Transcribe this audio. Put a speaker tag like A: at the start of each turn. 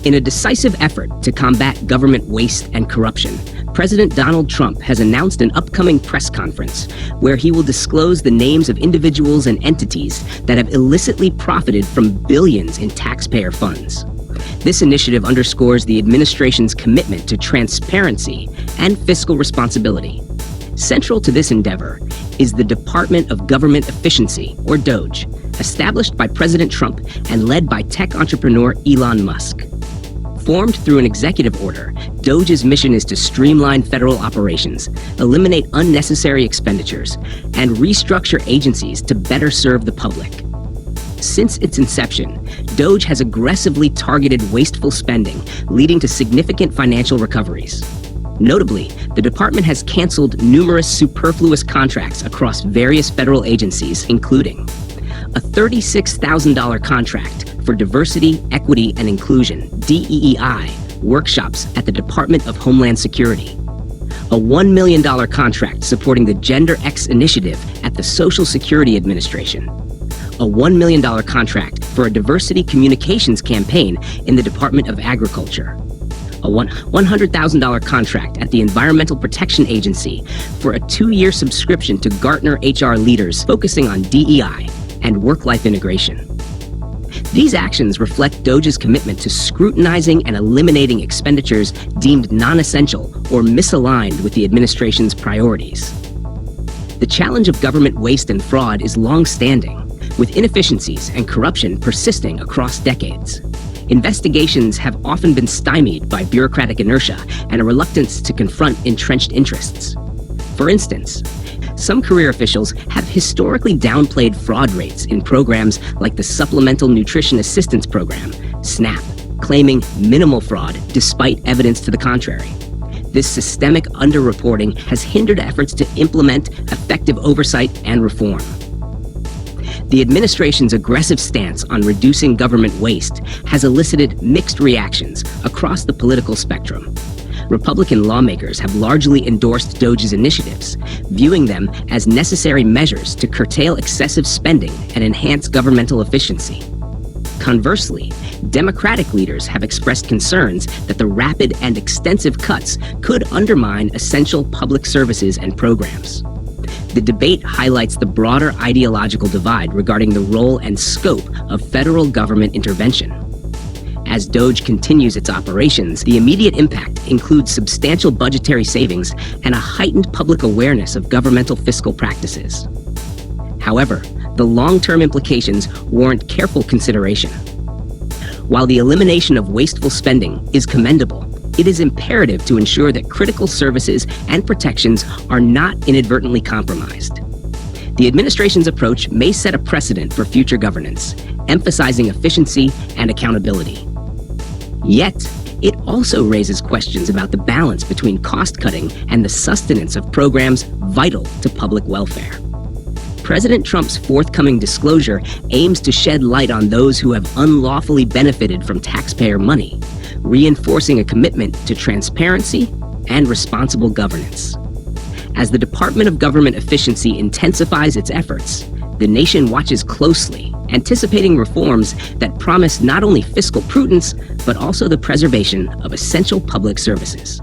A: In a decisive effort to combat government waste and corruption, President Donald Trump has announced an upcoming press conference where he will disclose the names of individuals and entities that have illicitly profited from billions in taxpayer funds. This initiative underscores the administration's commitment to transparency and fiscal responsibility. Central to this endeavor is the Department of Government Efficiency, or DOGE, established by President Trump and led by tech entrepreneur Elon Musk. Formed through an executive order, DOGE's mission is to streamline federal operations, eliminate unnecessary expenditures, and restructure agencies to better serve the public. Since its inception, DOGE has aggressively targeted wasteful spending, leading to significant financial recoveries. Notably, the department has canceled numerous superfluous contracts across various federal agencies, including a $36,000 contract for Diversity, Equity, and Inclusion (DEI) workshops at the Department of Homeland Security, a $1 million contract supporting the Gender X initiative at the Social Security Administration, a $1 million contract for a diversity communications campaign in the Department of Agriculture, a $100,000 contract at the Environmental Protection Agency for a 2-year subscription to Gartner HR leaders focusing on DEI and work-life integration. These actions reflect DOGE's commitment to scrutinizing and eliminating expenditures deemed non-essential or misaligned with the administration's priorities. The challenge of government waste and fraud is long-standing, with inefficiencies and corruption persisting across decades. Investigations have often been stymied by bureaucratic inertia and a reluctance to confront entrenched interests. For instance, some career officials have historically downplayed fraud rates in programs like the Supplemental Nutrition Assistance Program, SNAP, claiming minimal fraud despite evidence to the contrary. This systemic underreporting has hindered efforts to implement effective oversight and reform. The administration's aggressive stance on reducing government waste has elicited mixed reactions across the political spectrum. Republican lawmakers have largely endorsed DOGE's initiatives, viewing them as necessary measures to curtail excessive spending and enhance governmental efficiency. Conversely, Democratic leaders have expressed concerns that the rapid and extensive cuts could undermine essential public services and programs. The debate highlights the broader ideological divide regarding the role and scope of federal government intervention. As DOGE continues its operations, the immediate impact includes substantial budgetary savings and a heightened public awareness of governmental fiscal practices. However, the long-term implications warrant careful consideration. While the elimination of wasteful spending is commendable, it is imperative to ensure that critical services and protections are not inadvertently compromised. The administration's approach may set a precedent for future governance, emphasizing efficiency and accountability. Yet, it also raises questions about the balance between cost-cutting and the sustenance of programs vital to public welfare. President Trump's forthcoming disclosure aims to shed light on those who have unlawfully benefited from taxpayer money, reinforcing a commitment to transparency and responsible governance. As the Department of Government Efficiency intensifies its efforts, the nation watches closely, anticipating reforms that promise not only fiscal prudence, but also the preservation of essential public services.